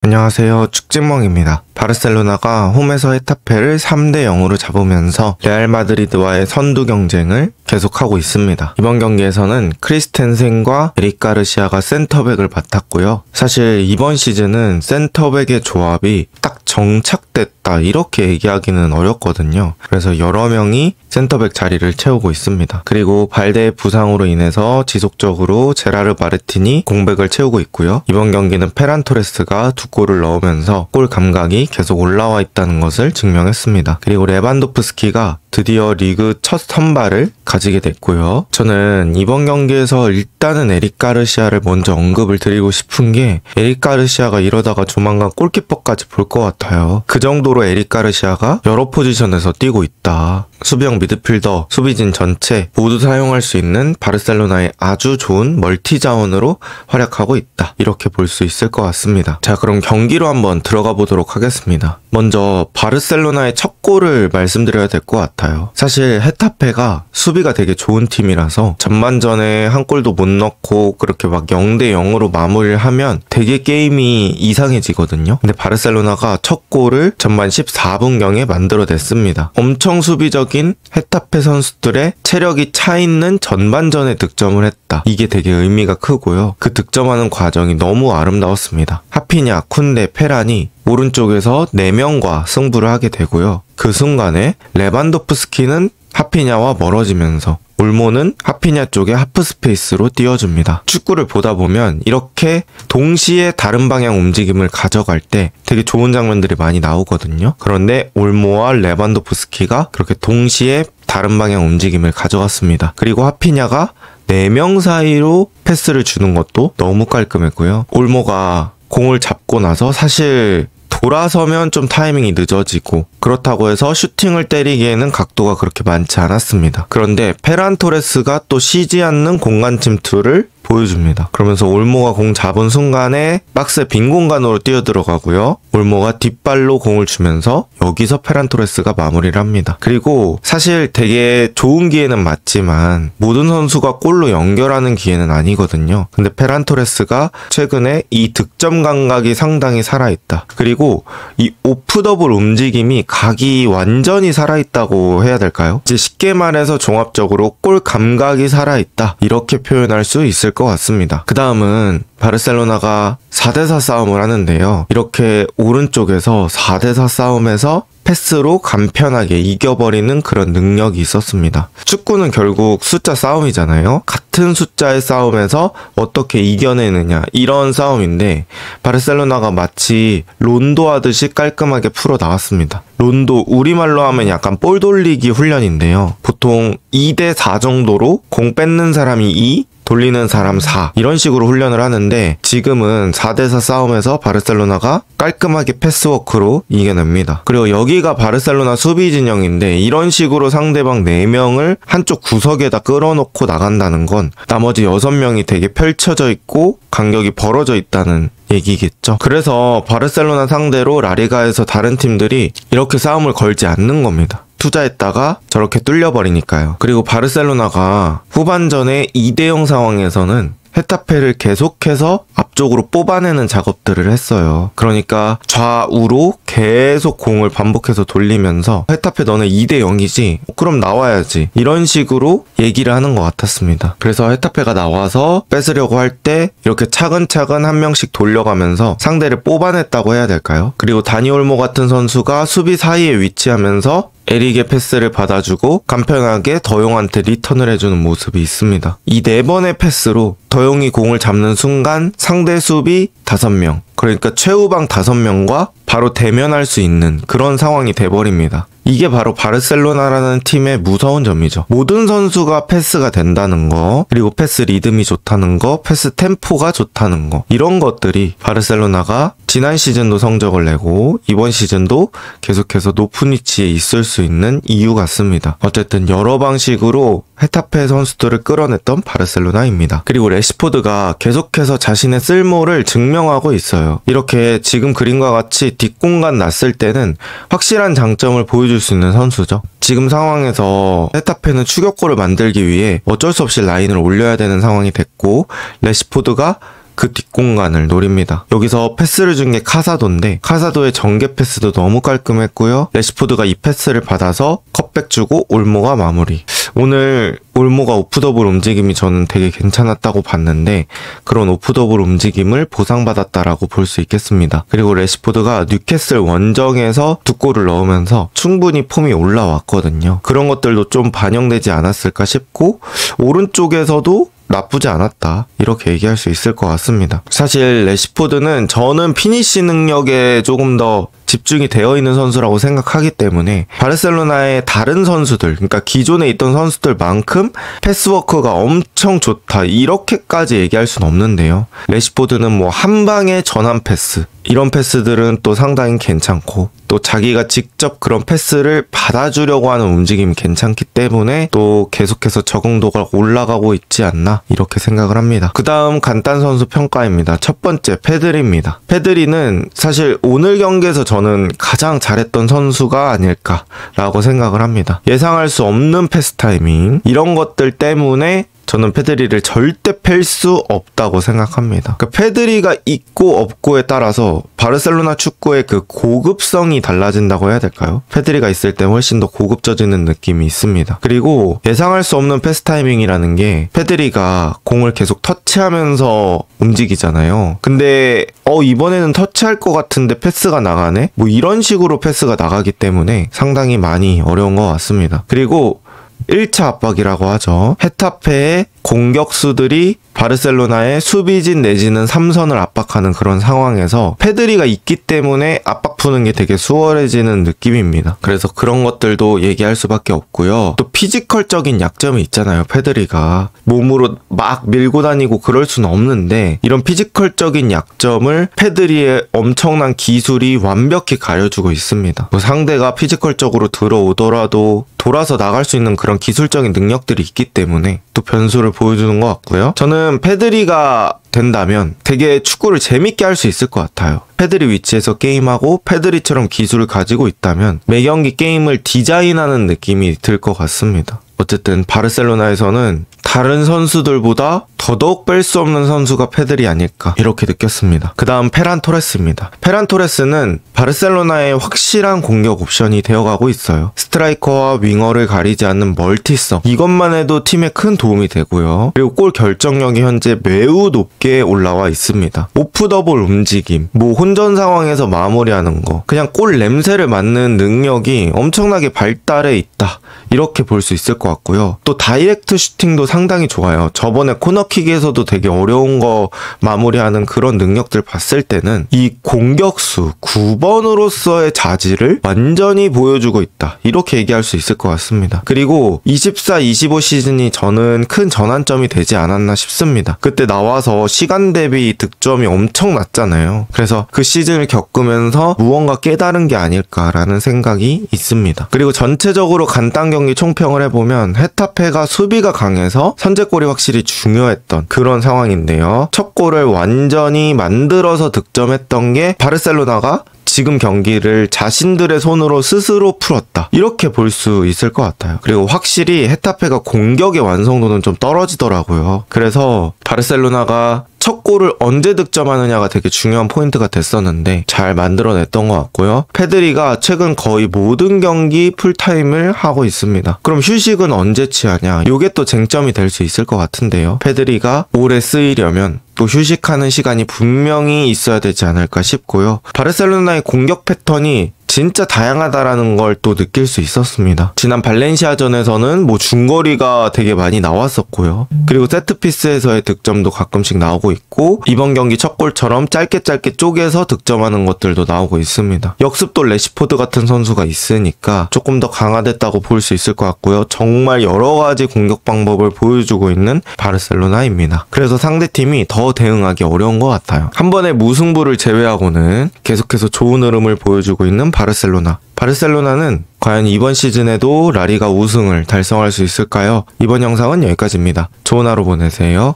안녕하세요. 축진멍입니다. 바르셀로나가 홈에서 헤타페를 3대 0으로 잡으면서 레알 마드리드와의 선두 경쟁을 계속하고 있습니다. 이번 경기에서는 크리스텐센과 에릭 가르시아가 센터백을 맡았고요. 사실 이번 시즌은 센터백의 조합이 딱 정착됐다 이렇게 얘기하기는 어렵거든요. 그래서 여러 명이 센터백 자리를 채우고 있습니다. 그리고 발데의 부상으로 인해서 지속적으로 제라르 마르틴이 공백을 채우고 있고요. 이번 경기는 페란 토레스가 2골을 넣으면서 골 감각이 계속 올라와 있다는 것을 증명했습니다. 그리고 레반도프스키가 드디어 리그 첫 선발을 가지게 됐고요. 저는 이번 경기에서 일단은 에릭 가르시아를 먼저 언급을 드리고 싶은 게, 에릭 가르시아가 이러다가 조만간 골키퍼까지 볼 것 같아요. 그 정도로 에릭 가르시아가 여러 포지션에서 뛰고 있다. 수비형 미드필더, 수비진 전체 모두 사용할 수 있는 바르셀로나의 아주 좋은 멀티 자원으로 활약하고 있다. 이렇게 볼 수 있을 것 같습니다. 자, 그럼 경기로 한번 들어가 보도록 하겠습니다. 먼저 바르셀로나의 첫 골을 말씀드려야 될 것 같아요. 사실 헤타페가 수비가 되게 좋은 팀이라서 전반전에 한 골도 못 넣고 그렇게 막 0대 0으로 마무리를 하면 되게 게임이 이상해지거든요. 근데 바르셀로나가 첫 골을 전반 14분경에 만들어냈습니다. 엄청 수비적인 헤타페 선수들의 체력이 차 있는 전반전에 득점을 했다. 이게 되게 의미가 크고요. 그 득점하는 과정이 너무 아름다웠습니다. 하피냐, 쿤데, 페란이 오른쪽에서 4명과 승부를 하게 되고요. 그 순간에 레반도프스키는 하피냐와 멀어지면서 올모는 하피냐 쪽에 하프 스페이스로 띄워줍니다. 축구를 보다 보면 이렇게 동시에 다른 방향 움직임을 가져갈 때 되게 좋은 장면들이 많이 나오거든요. 그런데 올모와 레반도프스키가 그렇게 동시에 다른 방향 움직임을 가져갔습니다. 그리고 하피냐가 4명 사이로 패스를 주는 것도 너무 깔끔했고요. 올모가 공을 잡고 나서 사실 돌아서면 좀 타이밍이 늦어지고, 그렇다고 해서 슈팅을 때리기에는 각도가 그렇게 많지 않았습니다. 그런데 페란 토레스가 또 쉬지 않는 공간 침투를 보여줍니다. 그러면서 올모가 공 잡은 순간에 박스의 빈 공간으로 뛰어들어가고요. 올모가 뒷발로 공을 주면서 여기서 페란 토레스가 마무리를 합니다. 그리고 사실 되게 좋은 기회는 맞지만 모든 선수가 골로 연결하는 기회는 아니거든요. 근데 페란 토레스가 최근에 이 득점 감각이 상당히 살아있다. 그리고 이 오프 더블 움직임이 각이 완전히 살아있다고 해야 될까요? 이제 쉽게 말해서 종합적으로 골 감각이 살아있다. 이렇게 표현할 수 있을 것 같습니다. 그 다음은 바르셀로나가 4대4 싸움을 하는데요. 이렇게 오른쪽에서 4대4 싸움에서 패스로 간편하게 이겨버리는 그런 능력이 있었습니다. 축구는 결국 숫자 싸움이잖아요. 같은 숫자의 싸움에서 어떻게 이겨내느냐, 이런 싸움인데 바르셀로나가 마치 론도 하듯이 깔끔하게 풀어 나왔습니다. 론도, 우리말로 하면 약간 볼 돌리기 훈련인데요. 보통 2대4 정도로 공 뺏는 사람이 2, 돌리는 사람 4, 이런 식으로 훈련을 하는데 지금은 4대4 싸움에서 바르셀로나가 깔끔하게 패스워크로 이겨냅니다. 그리고 여기가 바르셀로나 수비 진영인데 이런 식으로 상대방 4명을 한쪽 구석에다 끌어놓고 나간다는 건 나머지 6명이 되게 펼쳐져 있고 간격이 벌어져 있다는 얘기겠죠. 그래서 바르셀로나 상대로 라리가에서 다른 팀들이 이렇게 싸움을 걸지 않는 겁니다. 투자했다가 저렇게 뚫려버리니까요. 그리고 바르셀로나가 후반전에 2대0 상황에서는 헤타페를 계속해서 앞쪽으로 뽑아내는 작업들을 했어요. 그러니까 좌우로 계속 공을 반복해서 돌리면서 헤타페 너네 2대0이지? 그럼 나와야지. 이런 식으로 얘기를 하는 것 같았습니다. 그래서 헤타페가 나와서 뺏으려고 할 때 이렇게 차근차근 한 명씩 돌려가면서 상대를 뽑아냈다고 해야 될까요? 그리고 다니 올모 같은 선수가 수비 사이에 위치하면서 에릭의 패스를 받아주고 간편하게 더용한테 리턴을 해주는 모습이 있습니다. 이 4번의 패스로 더용이 공을 잡는 순간 상대 수비 5명, 그러니까 최후방 5명과 바로 대면할 수 있는 그런 상황이 돼버립니다. 이게 바로 바르셀로나라는 팀의 무서운 점이죠. 모든 선수가 패스가 된다는 거, 그리고 패스 리듬이 좋다는 거, 패스 템포가 좋다는 거, 이런 것들이 바르셀로나가 지난 시즌도 성적을 내고 이번 시즌도 계속해서 높은 위치에 있을 수 있는 이유 같습니다. 어쨌든 여러 방식으로 헤타페 선수들을 끌어냈던 바르셀로나입니다. 그리고 레시포드가 계속해서 자신의 쓸모를 증명하고 있어요. 이렇게 지금 그림과 같이 뒷공간 났을 때는 확실한 장점을 보여줄 수 있는 선수죠. 지금 상황에서 헤타페는 추격골을 만들기 위해 어쩔 수 없이 라인을 올려야 되는 상황이 됐고, 레시포드가 그 뒷공간을 노립니다. 여기서 패스를 준 게 카사도인데 카사도의 전개 패스도 너무 깔끔했고요. 레시포드가 이 패스를 받아서 컵백 주고 올모가 마무리. 오늘 올모가 오프더블 움직임이 저는 되게 괜찮았다고 봤는데 그런 오프더블 움직임을 보상받았다라고 볼 수 있겠습니다. 그리고 레시포드가 뉴캐슬 원정에서 2골을 넣으면서 충분히 폼이 올라왔거든요. 그런 것들도 좀 반영되지 않았을까 싶고 오른쪽에서도 나쁘지 않았다 이렇게 얘기할 수 있을 것 같습니다. 사실 레시포드는 저는 피니시 능력에 조금 더 집중이 되어 있는 선수라고 생각하기 때문에 바르셀로나의 다른 선수들, 그러니까 기존에 있던 선수들만큼 패스워크가 엄청 좋다 이렇게까지 얘기할 수는 없는데요. 레시포드는 뭐 한 방에 전환 패스 이런 패스들은 또 상당히 괜찮고 또 자기가 직접 그런 패스를 받아주려고 하는 움직임이 괜찮기 때문에 또 계속해서 적응도가 올라가고 있지 않나 이렇게 생각을 합니다. 그 다음 간단 선수 평가입니다. 첫 번째 페드리입니다. 페드리는 사실 오늘 경기에서 저는 가장 잘했던 선수가 아닐까라고 생각을 합니다. 예상할 수 없는 패스 타이밍 이런 것들 때문에 저는 페드리를 절대 팰 수 없다고 생각합니다. 그러니까 페드리가 있고 없고에 따라서 바르셀로나 축구의 그 고급성이 달라진다고 해야 될까요? 페드리가 있을 때 훨씬 더 고급져지는 느낌이 있습니다. 그리고 예상할 수 없는 패스 타이밍이라는 게 페드리가 공을 계속 터치하면서 움직이잖아요. 근데 이번에는 터치할 것 같은데 패스가 나가네? 뭐 이런 식으로 패스가 나가기 때문에 상당히 많이 어려운 것 같습니다. 그리고 1차 압박이라고 하죠. 헤타페의 공격수들이 바르셀로나의 수비진 내지는 3선을 압박하는 그런 상황에서 페드리가 있기 때문에 압박 푸는 게 되게 수월해지는 느낌입니다. 그래서 그런 것들도 얘기할 수밖에 없고요. 또 피지컬적인 약점이 있잖아요. 페드리가 몸으로 막 밀고 다니고 그럴 수는 없는데 이런 피지컬적인 약점을 페드리의 엄청난 기술이 완벽히 가려주고 있습니다. 뭐 상대가 피지컬적으로 들어오더라도 돌아서 나갈 수 있는 그런 기술적인 능력들이 있기 때문에 또 변수를 보여주는 것 같고요. 저는 페드리가 된다면 되게 축구를 재밌게 할 수 있을 것 같아요. 페드리 위치에서 게임하고 페드리처럼 기술을 가지고 있다면 매 경기 게임을 디자인하는 느낌이 들 것 같습니다. 어쨌든 바르셀로나에서는 다른 선수들보다 더더욱 뺄 수 없는 선수가 페드리 아닐까 이렇게 느꼈습니다. 그 다음 페란 토레스입니다. 페란 토레스는 바르셀로나의 확실한 공격 옵션이 되어가고 있어요. 스트라이커와 윙어를 가리지 않는 멀티성 이것만 해도 팀에 큰 도움이 되고요. 그리고 골 결정력이 현재 매우 높게 올라와 있습니다. 오프 더블 움직임, 뭐 혼전 상황에서 마무리하는 거, 그냥 골 냄새를 맡는 능력이 엄청나게 발달해 있다 이렇게 볼 수 있을 것 같고요. 또 다이렉트 슈팅도 상당히 좋아요. 저번에 코너킥에서도 되게 어려운 거 마무리하는 그런 능력들 봤을 때는 이 공격수 9번으로서의 자질을 완전히 보여주고 있다 이렇게 얘기할 수 있을 것 같습니다. 그리고 24-25 시즌이 저는 큰 전환점이 되지 않았나 싶습니다. 그때 나와서 시간 대비 득점이 엄청 낮잖아요. 그래서 그 시즌을 겪으면서 무언가 깨달은 게 아닐까라는 생각이 있습니다. 그리고 전체적으로 간단 경기 총평을 해보면 헤타페가 수비가 강해서 선제골이 확실히 중요했던 그런 상황인데요. 첫 골을 완전히 만들어서 득점했던 게 바르셀로나가 지금 경기를 자신들의 손으로 스스로 풀었다 이렇게 볼 수 있을 것 같아요. 그리고 확실히 헤타페가 공격의 완성도는 좀 떨어지더라고요. 그래서 바르셀로나가 첫 골을 언제 득점하느냐가 되게 중요한 포인트가 됐었는데 잘 만들어냈던 것 같고요. 페드리가 최근 거의 모든 경기 풀타임을 하고 있습니다. 그럼 휴식은 언제 취하냐? 이게 또 쟁점이 될 수 있을 것 같은데요. 페드리가 오래 쓰이려면 또 휴식하는 시간이 분명히 있어야 되지 않을까 싶고요. 바르셀로나의 공격 패턴이 진짜 다양하다라는 걸 또 느낄 수 있었습니다. 지난 발렌시아전에서는 뭐 중거리가 되게 많이 나왔었고요. 그리고 세트피스에서의 득점도 가끔씩 나오고 있고 이번 경기 첫 골처럼 짧게 쪼개서 득점하는 것들도 나오고 있습니다. 역습도 레시포드 같은 선수가 있으니까 조금 더 강화됐다고 볼 수 있을 것 같고요. 정말 여러 가지 공격 방법을 보여주고 있는 바르셀로나입니다. 그래서 상대팀이 더 대응하기 어려운 것 같아요. 한 번의 무승부를 제외하고는 계속해서 좋은 흐름을 보여주고 있는 바르셀로나는 과연 이번 시즌에도 라리가 우승을 달성할 수 있을까요? 이번 영상은 여기까지입니다. 좋은 하루 보내세요.